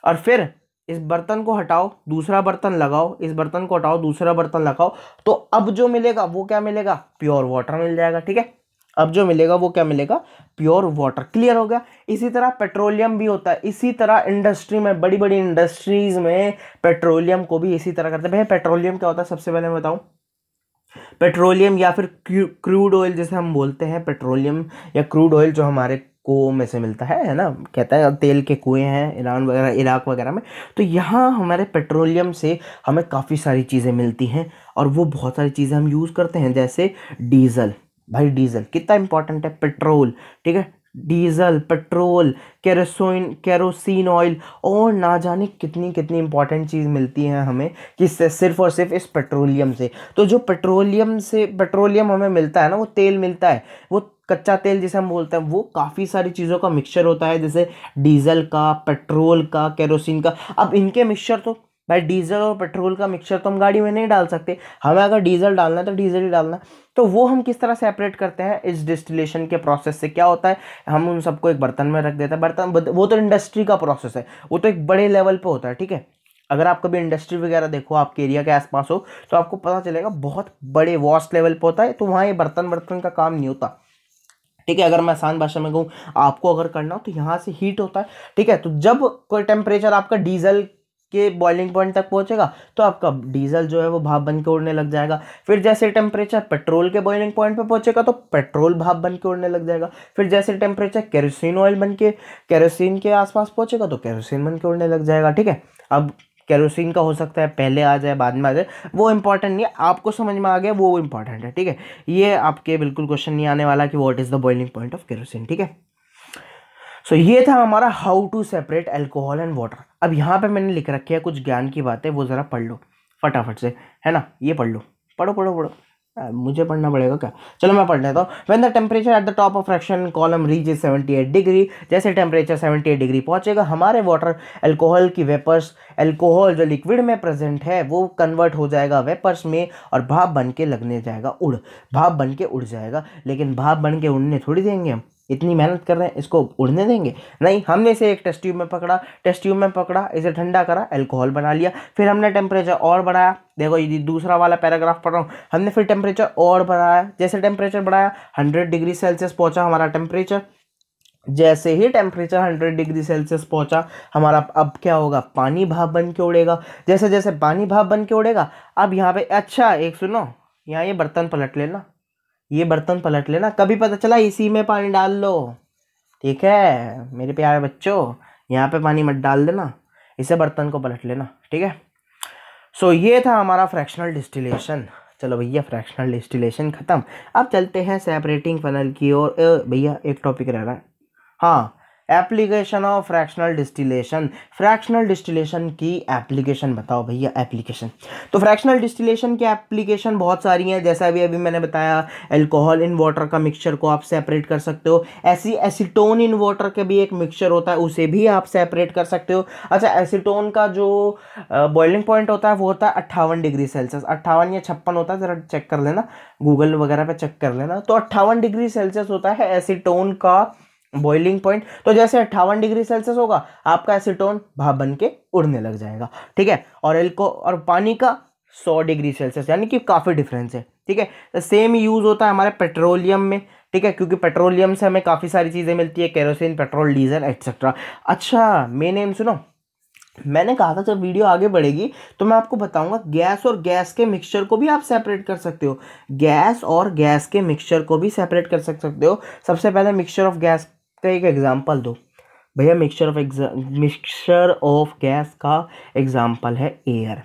और फिर इस बर्तन को हटाओ, दूसरा बर्तन लगाओ, इस बर्तन को हटाओ, दूसरा बर्तन लगाओ, तो अब जो मिलेगा वो क्या मिलेगा, प्योर वाटर मिल जाएगा। ठीक है, अब जो मिलेगा वो क्या मिलेगा, प्योर वाटर। क्लियर हो गया। इसी तरह पेट्रोलियम भी होता है, इसी तरह इंडस्ट्री में, बड़ी बड़ी इंडस्ट्रीज में पेट्रोलियम को भी इसी तरह करते हैं। भैया पेट्रोलियम क्या होता है, सबसे पहले मैं बताऊं, पेट्रोलियम या फिर क्रूड ऑयल जैसे हम बोलते हैं, पेट्रोलियम या क्रूड ऑयल जो हमारे कुओं में से मिलता है ना, कहता है तेल के कुएं हैं ईरान वगैरह, इराक वगैरह में। तो यहाँ हमारे पेट्रोलियम से हमें काफ़ी सारी चीज़ें मिलती हैं और वो बहुत सारी चीज़ें हम यूज़ करते हैं, जैसे डीजल। भाई डीजल कितना इंपॉर्टेंट है, पेट्रोल, ठीक है, डीजल, पेट्रोल, केरोसिन ऑयल, और ना जाने कितनी कितनी इंपॉर्टेंट चीज़ मिलती है हमें, किससे, सिर्फ और सिर्फ इस पेट्रोलियम से। तो जो पेट्रोलियम हमें मिलता है ना, वो तेल मिलता है, वो कच्चा तेल जिसे हम बोलते हैं, वो काफ़ी सारी चीज़ों का मिक्सचर होता है, जैसे डीजल का, पेट्रोल का, केरोसिन का। अब इनके मिक्सचर तो भाई, डीजल और पेट्रोल का मिक्सचर तो हम गाड़ी में नहीं डाल सकते, हमें अगर डीजल डालना है तो डीजल ही डालना है। तो वो हम किस तरह सेपरेट करते हैं, इस डिस्टिलेशन के प्रोसेस से क्या होता है, हम उन सबको एक बर्तन में रख देते हैं। बर्तन वो तो इंडस्ट्री का प्रोसेस है, वो तो एक बड़े लेवल पे होता है। ठीक है, अगर आप कभी इंडस्ट्री वगैरह देखो, आपके एरिया के आसपास हो, तो आपको पता चलेगा बहुत बड़े वास्ट लेवल पे होता है। तो वहाँ ये बर्तन का काम नहीं होता। ठीक है, अगर मैं आसान भाषा में कहूँ, आपको अगर करना हो तो यहाँ से हीट होता है। ठीक है, तो जब कोई टेम्परेचर आपका डीजल के बॉइलिंग पॉइंट तक पहुंचेगा तो आपका डीजल जो है वो भाप बन के उड़ने लग जाएगा। फिर जैसे टेम्परेचर पेट्रोल के बॉइलिंग पॉइंट पे पहुंचेगा तो पेट्रोल भाप बन के उड़ने लग जाएगा। फिर जैसे टेम्परेचर केरोसिन ऑयल बन के केरोसिन के आसपास पहुंचेगा तो केरोसिन बन के उड़ने लग जाएगा। ठीक है, अब केरोसिन का हो सकता है पहले आ जाए बाद में आ जाए, वो इंपॉर्टेंट नहीं है, आपको समझ में आ गया वो इंपॉर्टेंट है। ठीक है, ये आपके बिल्कुल क्वेश्चन नहीं आने वाला कि what is the boiling point of kerosene. ठीक है, सो ये था हमारा how to separate alcohol and water. अब यहाँ पे मैंने लिख रखी है कुछ ज्ञान की बातें, वो ज़रा पढ़ लो फटाफट से, है ना, ये पढ़ लो, पढ़ो पढ़ो पढ़ो। मुझे पढ़ना पड़ेगा क्या, चलो मैं पढ़ लेता हूँ। When the temperature at the top of fraction column reaches 78 degree, जैसे टेम्परेचर 78 डिग्री पहुंचेगा, हमारे वाटर अल्कोहल की वेपर्स, अल्कोहल जो लिक्विड में प्रेजेंट है वो कन्वर्ट हो जाएगा वेपर्स में और भाप बन के लगने जाएगा भाप बन के उड़ जाएगा। लेकिन भाप बन के उड़ने थोड़ी देंगे हम, इतनी मेहनत कर रहे हैं, इसको उड़ने देंगे? नहीं, हमने इसे एक टेस्ट ट्यूब में पकड़ा, इसे ठंडा करा, अल्कोहल बना लिया। फिर हमने टेम्परेचर और बढ़ाया, देखो ये दूसरा वाला पैराग्राफ पढ़ रहा हूँ, हमने फिर टेम्परेचर और बढ़ाया। जैसे टेम्परेचर बढ़ाया, 100 डिग्री सेल्सियस पहुंचा हमारा टेम्परेचर। जैसे ही टेम्परेचर 100 डिग्री सेल्सियस पहुंचा हमारा, अब क्या होगा, पानी भाप बन के उड़ेगा। जैसे जैसे पानी भाप बन के उड़ेगा, अब यहाँ पे अच्छा एक सुनो, यहाँ ये बर्तन पलट लेना, कभी पता चला इसी में पानी डाल लो। ठीक है मेरे प्यारे बच्चों, यहाँ पे पानी मत डाल देना, इसे बर्तन को पलट लेना। ठीक है, सो ये था हमारा फ्रैक्शनल डिस्टिलेशन। चलो भैया फ्रैक्शनल डिस्टिलेशन ख़त्म। अब चलते हैं सेपरेटिंग फनल की ओर। भैया एक टॉपिक रह रहा है, हाँ, application of fractional distillation. Fractional distillation की एप्लीकेशन बताओ भैया। एप्लीकेशन तो फ्रैक्शनल डिस्टिलेशन की एप्लीकेशन बहुत सारी हैं, जैसा अभी मैंने बताया, अल्कोहल इन वाटर का मिक्सचर को आप सेपरेट कर सकते हो। ऐसी एसीटोन इन वाटर के भी एक मिक्सचर होता है, उसे भी आप सेपरेट कर सकते हो। अच्छा, एसीटोन का जो बॉइलिंग पॉइंट होता है वो होता है 58 डिग्री सेल्सियस। 58 या 56 होता है, ज़रा चेक कर लेना, गूगल वगैरह पे चेक कर लेना। तो 58 डिग्री सेल्सियस होता है एसीटोन का बॉइलिंग पॉइंट। तो जैसे 58 डिग्री सेल्सियस होगा, आपका एसीटोन भाप बन के उड़ने लग जाएगा, ठीक है। और पानी का 100 डिग्री सेल्सियस, यानी कि काफ़ी डिफरेंस है, ठीक है। सेम यूज़ होता है हमारे पेट्रोलियम में, ठीक है, क्योंकि पेट्रोलियम से हमें काफ़ी सारी चीज़ें मिलती है, केरोसिन, पेट्रोल, डीजल एक्सेट्रा। अच्छा, मेन सुनो, मैंने कहा था जब वीडियो आगे बढ़ेगी तो मैं आपको बताऊंगा गैस और गैस के मिक्सचर को भी आप सेपरेट कर सकते हो। गैस और गैस के मिक्सचर को भी सेपरेट कर सकते हो। सबसे पहले मिक्सचर ऑफ गैस का एक एग्जांपल दो भैया। मिक्सचर ऑफ गैस का एग्जांपल है एयर।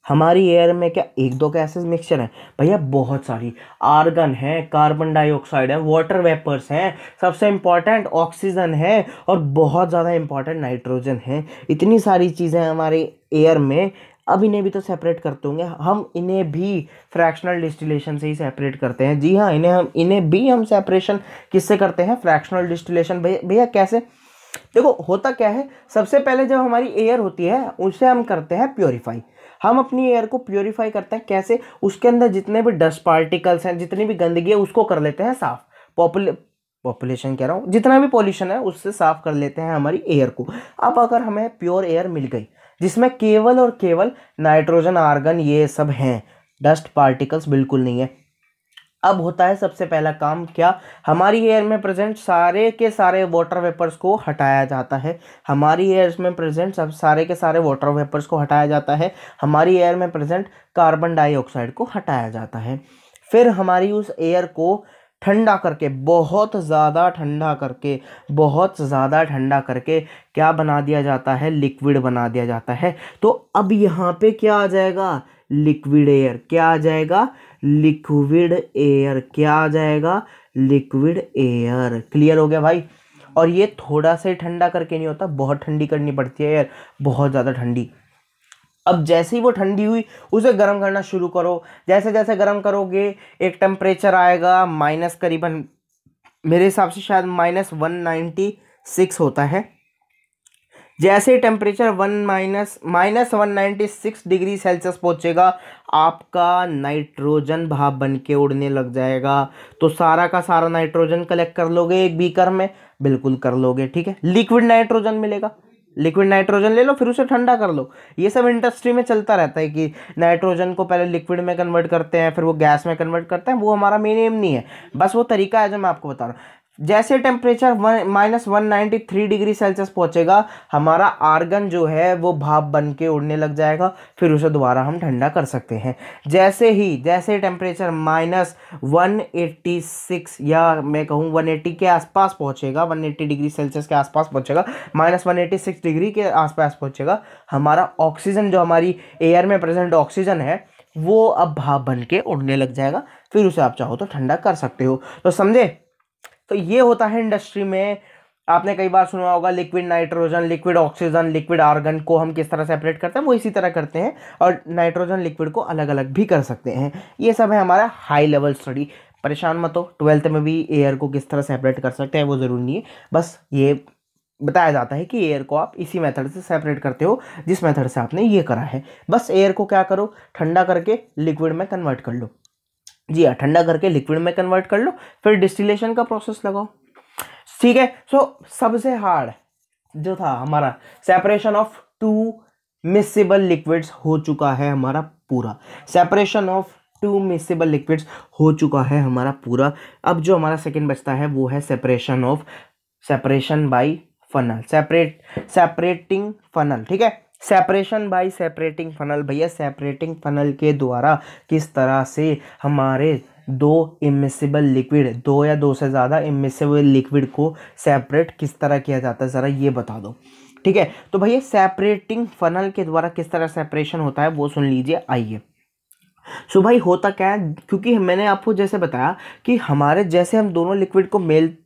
हमारी एयर में क्या एक दो गैसेस मिक्सचर हैं भैया? बहुत सारी। आर्गन है, कार्बन डाइऑक्साइड है, वाटर वेपर्स हैं, सबसे इंपॉर्टेंट ऑक्सीजन है, और बहुत ज़्यादा इंपॉर्टेंट नाइट्रोजन है। इतनी सारी चीज़ें हमारे एयर में। अब इन्हें भी तो सेपरेट करते होंगे हम, इन्हें भी फ्रैक्शनल डिस्टिलेशन से ही सेपरेट करते हैं। जी हाँ, इन्हें भी हम सेपरेशन किससे करते हैं? Fractional distillation. भैया कैसे? देखो होता क्या है, सबसे पहले जब हमारी एयर होती है उसे हम करते हैं प्योरीफाई। हम अपनी एयर को प्योरीफाई करते हैं कैसे? उसके अंदर जितने भी डस्ट पार्टिकल्स हैं, जितनी भी गंदगी है, उसको कर लेते हैं साफ। पॉपुलेशन कह रहा हूँ, जितना भी पॉल्यूशन है उससे साफ कर लेते हैं हमारी एयर को। अब अगर हमें प्योर एयर मिल गई जिसमें केवल और केवल नाइट्रोजन, आर्गन ये सब हैं, डस्ट पार्टिकल्स बिल्कुल नहीं है, अब होता है सबसे पहला काम क्या? हमारी एयर में प्रेजेंट सारे के सारे वाटर वेपर्स को हटाया जाता है। हमारी एयर में प्रेजेंट सब सारे के सारे वाटर वेपर्स को हटाया जाता है। हमारी एयर में प्रेजेंट कार्बन डाइऑक्साइड को हटाया जाता है। फिर हमारी उस एयर को ठंडा करके, बहुत ज़्यादा ठंडा करके, बहुत ज़्यादा ठंडा करके क्या बना दिया जाता है? लिक्विड बना दिया जाता है। तो अब यहाँ पे क्या आ जाएगा? Liquid air. क्या आ जाएगा? Liquid air. क्या आ जाएगा? Liquid air. क्लियर हो गया भाई? और ये थोड़ा सा ही ठंडा करके नहीं होता, बहुत ठंडी करनी पड़ती है एयर, बहुत ज़्यादा ठंडी। अब जैसे ही वो ठंडी हुई उसे गर्म करना शुरू करो। जैसे जैसे गर्म करोगे एक टेम्परेचर आएगा माइनस, करीबन मेरे हिसाब से शायद -196 होता है। जैसे टेम्परेचर माइनस 196 डिग्री सेल्सियस पहुंचेगा, आपका नाइट्रोजन भाप बन के उड़ने लग जाएगा। तो सारा का सारा नाइट्रोजन कलेक्ट कर लोगे एक बीकर में, बिल्कुल कर लोगे, ठीक है। लिक्विड नाइट्रोजन मिलेगा, लिक्विड नाइट्रोजन ले लो, फिर उसे ठंडा कर लो। ये सब इंडस्ट्री में चलता रहता है कि नाइट्रोजन को पहले लिक्विड में कन्वर्ट करते हैं, फिर वो गैस में कन्वर्ट करते हैं। वो हमारा मेन एम नहीं है, बस वो तरीका है जो मैं आपको बता रहा हूँ। जैसे टेम्परेचर -193 डिग्री सेल्सियस पहुंचेगा, हमारा आर्गन जो है वो भाप बन के उड़ने लग जाएगा, फिर उसे दोबारा हम ठंडा कर सकते हैं। जैसे टेम्परेचर -186 या मैं कहूँ 180 के आसपास पहुंचेगा, 180 डिग्री सेल्सियस के आसपास पहुंचेगा, -186 डिग्री के आसपास पहुंचेगा, हमारा ऑक्सीजन जो हमारी एयर में प्रेजेंट ऑक्सीजन है वो अब भाप बन के उड़ने लग जाएगा। फिर उसे आप चाहो तो ठंडा कर सकते हो। तो समझे? तो ये होता है इंडस्ट्री में। आपने कई बार सुना होगा liquid nitrogen, liquid oxygen, liquid argon को हम किस तरह सेपरेट करते हैं, वो इसी तरह करते हैं। और नाइट्रोजन लिक्विड को अलग अलग भी कर सकते हैं। ये सब है हमारा हाई लेवल स्टडी। परेशान मत हो, 12th में भी एयर को किस तरह सेपरेट कर सकते हैं वो ज़रूरी नहीं है, बस ये बताया जाता है कि एयर को आप इसी मेथड से सेपरेट करते हो जिस मेथड से आपने ये करा है। बस एयर को क्या करो? ठंडा करके लिक्विड में कन्वर्ट कर लो। जी हाँ, ठंडा करके लिक्विड में कन्वर्ट कर लो, फिर डिस्टिलेशन का प्रोसेस लगाओ, ठीक है। सबसे हार्ड जो था हमारा सेपरेशन ऑफ 2 मिक्सेबल लिक्विड्स हो चुका है हमारा पूरा। सेपरेशन ऑफ 2 मिक्सेबल लिक्विड्स हो चुका है हमारा पूरा। अब जो हमारा सेकंड बचता है वो है separation by funnel, separating funnel, ठीक है। Separation by separating funnel. भैया सेपरेटिंग फनल के द्वारा किस तरह से हमारे दो इमिसिबल लिक्विड, दो या दो से ज़्यादा इमिसिबल लिक्विड को सेपरेट किस तरह किया जाता है, ज़रा ये बता दो। ठीक है। तो भैया सेपरेटिंग फनल के द्वारा किस तरह सेपरेशन होता है वो सुन लीजिए, आइए। सो भाई होता क्या है, क्योंकि मैंने आपको जैसे बताया कि हमारे जैसे हम दोनों लिक्विड को मेल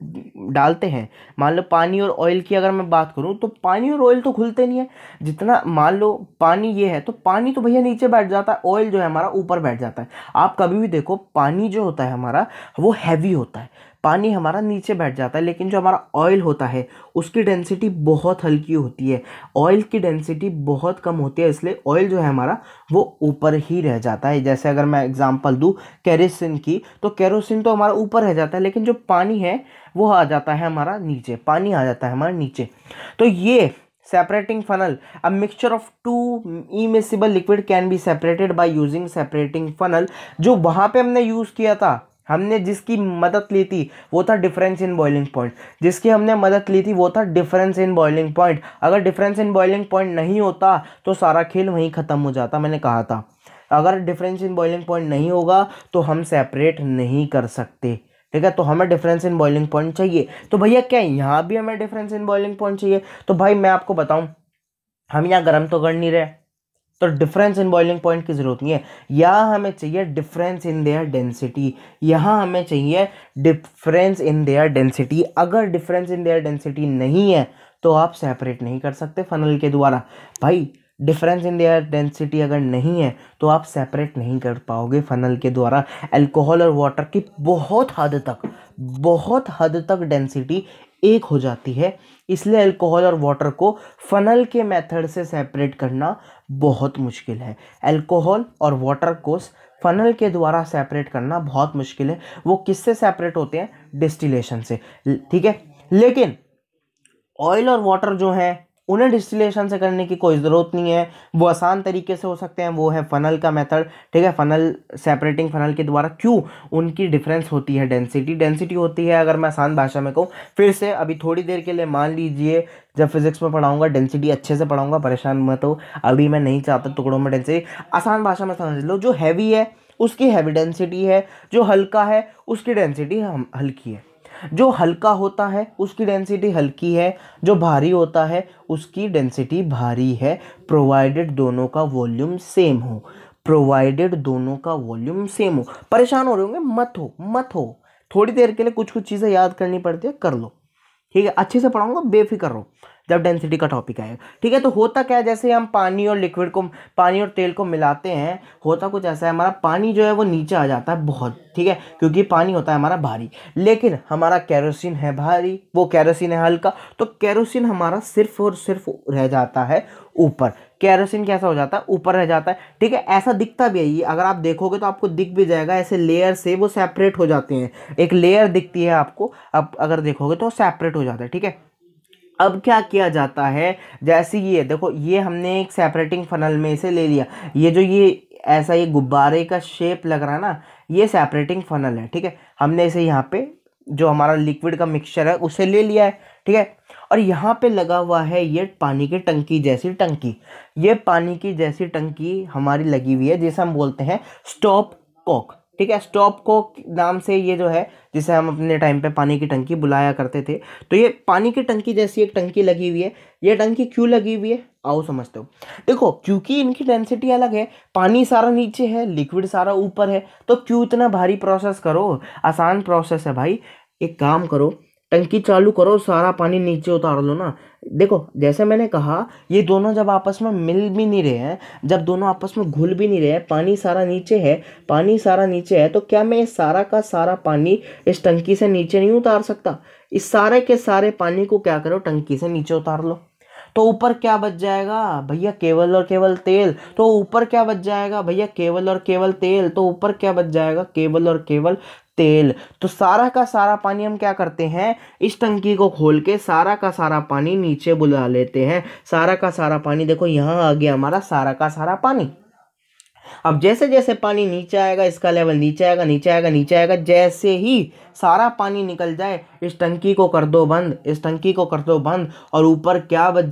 डालते हैं, मान लो पानी और ऑयल की अगर मैं बात करूं तो पानी और ऑयल तो घुलते नहीं है। जितना मान लो पानी ये है तो पानी तो भैया नीचे बैठ जाता है, ऑयल जो है हमारा ऊपर बैठ जाता है। आप कभी भी देखो पानी जो होता है हमारा वो हैवी होता है, पानी हमारा नीचे बैठ जाता है, लेकिन जो हमारा ऑयल होता है उसकी डेंसिटी बहुत हल्की होती है, ऑयल की डेंसिटी बहुत कम होती है, इसलिए ऑयल जो है हमारा वो ऊपर ही रह जाता है। जैसे अगर मैं एग्जांपल दूं केरोसिन की, तो केरोसिन तो हमारा ऊपर रह जाता है, लेकिन जो पानी है वो आ जाता है हमारा नीचे, पानी आ जाता है हमारा नीचे। तो ये separating funnel, a mixture of two immiscible liquid can be separated by using separating funnel। जो वहां पे हमने यूज किया था, हमने जिसकी मदद ली थी वो था डिफरेंस इन बॉइलिंग पॉइंट, जिसकी हमने मदद ली थी वो था डिफरेंस इन बॉइलिंग पॉइंट। अगर डिफरेंस इन बॉइलिंग पॉइंट नहीं होता तो सारा खेल वहीं ख़त्म हो जाता। मैंने कहा था अगर डिफरेंस इन बॉइलिंग पॉइंट नहीं होगा तो हम सेपरेट नहीं कर सकते, ठीक है। तो हमें डिफरेंस इन बॉइलिंग पॉइंट चाहिए। तो भैया क्या यहाँ भी हमें डिफरेंस इन बॉइलिंग पॉइंट चाहिए? तो भाई मैं आपको बताऊं, हम यहाँ गर्म तो कर नहीं रहे, तो डिफरेंस इन बॉइलिंग पॉइंट की जरूरत नहीं है। यहाँ हमें चाहिए डिफरेंस इन देयर डेंसिटी, यहाँ हमें चाहिए डिफरेंस इन देयर डेंसिटी। अगर डिफरेंस इन देयर डेंसिटी नहीं है तो आप सेपरेट नहीं कर सकते फनल के द्वारा। भाई डिफरेंस इन देयर डेंसिटी अगर नहीं है तो आप सेपरेट नहीं कर पाओगे फनल के द्वारा। अल्कोहल और वाटर की बहुत हद तक डेंसिटी एक हो जाती है, इसलिए अल्कोहल और वाटर को फनल के मेथड से सेपरेट करना बहुत मुश्किल है। अल्कोहल और वाटर को फनल के द्वारा सेपरेट करना बहुत मुश्किल है। वो किससे सेपरेट होते हैं? डिस्टिलेशन से, ठीक है। लेकिन ऑयल और वाटर जो हैं उन्हें डिस्टिलेशन से करने की कोई ज़रूरत नहीं है, वो आसान तरीके से हो सकते हैं, वो है फनल का मेथड, ठीक है। फनल सेपरेटिंग फनल के द्वारा, क्यों? उनकी डिफरेंस होती है डेंसिटी होती है। अगर मैं आसान भाषा में कहूँ, फिर से अभी थोड़ी देर के लिए मान लीजिए, जब फिजिक्स में पढ़ाऊंगा डेंसिटी अच्छे से पढ़ाऊंगा, परेशान मत हो, अभी मैं नहीं चाहता टुकड़ों में डेंसिटी। आसान भाषा में समझ लो, जो हैवी है उसकी हैवी डेंसिटी है, जो हल्का है उसकी डेंसिटी हल्की है, जो हल्का होता है उसकी डेंसिटी हल्की है, जो भारी होता है उसकी डेंसिटी भारी है, प्रोवाइडेड दोनों का वॉल्यूम सेम हो, परेशान हो रहे होंगे, मत हो, थोड़ी देर के लिए कुछ चीज़ें याद करनी पड़ती है, कर लो, ठीक है। अच्छे से पढ़ाऊंगा, बेफिक्र रहो जब डेंसिटी का टॉपिक आएगा, ठीक है। तो होता क्या है, जैसे हम पानी और तेल को मिलाते हैं, होता कुछ ऐसा है, हमारा पानी जो है वो नीचे आ जाता है बहुत, ठीक है, क्योंकि पानी होता है हमारा भारी, लेकिन हमारा केरोसिन है भारी, वो केरोसिन है हल्का, तो केरोसिन हमारा सिर्फ और सिर्फ रह जाता है ऊपर। केरोसिन कैसा हो जाता है? ऊपर रह जाता है, ठीक है। ऐसा दिखता भी है, ये अगर आप देखोगे तो आपको दिख भी जाएगा, ऐसे लेयर से वो सेपरेट हो जाते हैं, एक लेयर दिखती है आपको, अब अगर देखोगे तो सेपरेट हो जाता है, ठीक है। अब क्या किया जाता है, जैसे ये देखो, ये हमने एक सेपरेटिंग फनल में इसे ले लिया, ये जो ये ऐसा ये गुब्बारे का शेप लग रहा है ना, ये सेपरेटिंग फनल है, ठीक है। हमने इसे यहाँ पे जो हमारा लिक्विड का मिक्सचर है उसे ले लिया है, ठीक है। और यहाँ पे लगा हुआ है ये पानी की टंकी जैसी टंकी, ये पानी की जैसी टंकी हमारी लगी हुई है, जिसे हम बोलते हैं स्टॉप कॉक, ठीक है। स्टॉप कॉक नाम से ये जो है, जिसे हम अपने टाइम पे पानी की टंकी बुलाया करते थे, तो ये पानी की टंकी जैसी एक टंकी लगी हुई है। ये टंकी क्यों लगी हुई है आओ समझते हो। देखो, क्योंकि इनकी डेंसिटी अलग है, पानी सारा नीचे है, लिक्विड सारा ऊपर है, तो क्यों इतना भारी प्रोसेस करो, आसान प्रोसेस है भाई। एक काम करो, टंकी चालू करो, सारा पानी नीचे उतार लो ना। देखो, जैसे मैंने कहा, ये दोनों जब आपस में मिल भी नहीं रहे हैं, जब दोनों आपस में घुल भी नहीं रहे हैं, पानी सारा नीचे है, तो क्या मैं इस सारा का सारा पानी इस टंकी से नीचे नहीं उतार सकता? इस सारे के सारे पानी को क्या करो, टंकी से नीचे उतार लो, तो ऊपर क्या बच जाएगा भैया? केवल और केवल तेल। तो ऊपर क्या बच जाएगा भैया? केवल और केवल तेल। तो ऊपर क्या बच जाएगा? केवल और केवल तेल। तो सारा का सारा पानी हम क्या करते हैं, इस टंकी को खोल के सारा का सारा पानी नीचे बुला लेते हैं। सारा का सारा पानी, देखो यहाँ आ गया हमारा सारा का सारा पानी। अब जैसे जैसे पानी नीचे आएगा, इसका लेवल नीचे आएगा, जैसे ही सारा पानी निकल जाए, इस टंकी को कर दो बंद, और ऊपर क्या बच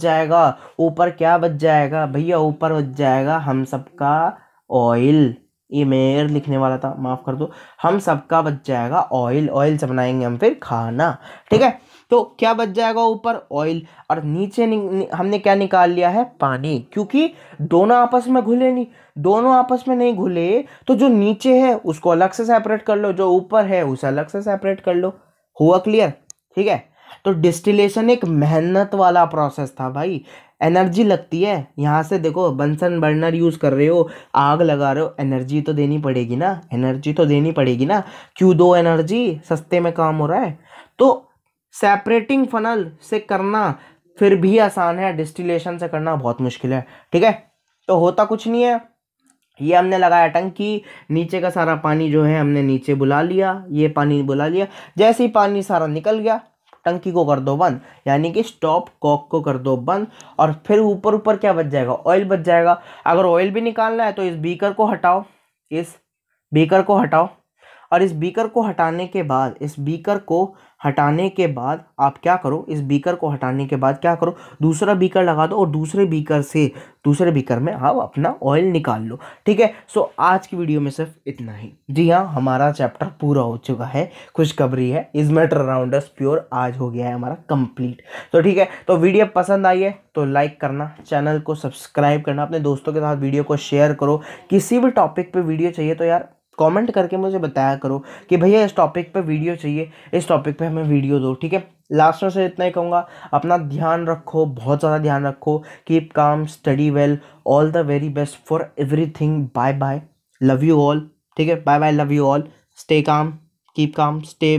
जाएगा भैया? ऊपर बच जाएगा हम सबका ऑयल। ईमेल लिखने वाला था, माफ़ कर दो। हम सबका बच जाएगा ऑयल, ऑयल से बनाएंगे हम फिर खाना, ठीक है। तो क्या बच जाएगा ऊपर? ऑयल। और नीचे हमने क्या निकाल लिया है? पानी, क्योंकि दोनों आपस में घुले नहीं, दोनों आपस में नहीं घुले तो जो नीचे है उसको अलग से सेपरेट कर लो, जो ऊपर है उसे अलग से सेपरेट कर लो। हुआ क्लियर? ठीक है। तो डिस्टिलेशन एक मेहनत वाला प्रोसेस था भाई, एनर्जी लगती है। यहाँ से देखो, बंसन बर्नर यूज कर रहे हो, आग लगा रहे हो, एनर्जी तो देनी पड़ेगी ना, एनर्जी तो देनी पड़ेगी ना। क्यों दो एनर्जी? सस्ते में काम हो रहा है। तो सेपरेटिंग फनल से करना फिर भी आसान है, डिस्टिलेशन से करना बहुत मुश्किल है, ठीक है। तो होता कुछ नहीं है, ये हमने लगाया टंकी, नीचे का सारा पानी जो है हमने नीचे बुला लिया, ये पानी बुला लिया। जैसे ही पानी सारा निकल गया, टंकी को कर दो बंद, यानी कि स्टॉप कॉक को कर दो बंद। और फिर ऊपर ऊपर क्या बच जाएगा? ऑयल बच जाएगा। अगर ऑयल भी निकालना है तो इस बीकर को हटाओ, इस बीकर को हटाओ, और इस बीकर को हटाने के बाद, इस बीकर को हटाने के बाद आप क्या करो? इस बीकर को हटाने के बाद क्या करो? दूसरा बीकर लगा दो और दूसरे बीकर से, दूसरे बीकर में आप अपना ऑयल निकाल लो, ठीक है। सो आज की वीडियो में सिर्फ इतना ही। जी हाँ, हमारा चैप्टर पूरा हो चुका है, खुशखबरी है, is matter around us pure आज हो गया है हमारा कंप्लीट। तो ठीक है, तो वीडियो पसंद आई है तो लाइक करना, चैनल को सब्सक्राइब करना, अपने दोस्तों के साथ वीडियो को शेयर करो। किसी भी टॉपिक पे वीडियो चाहिए तो यार कमेंट करके मुझे बताया करो कि भैया इस टॉपिक पे वीडियो चाहिए, इस टॉपिक पे हमें वीडियो दो, ठीक है। लास्ट में से इतना ही कहूँगा, अपना ध्यान रखो, बहुत ज़्यादा ध्यान रखो। Keep calm, study well, all the very best for everything. Bye bye, love you all, ठीक है। Bye bye, love you all, stay calm, keep calm, stay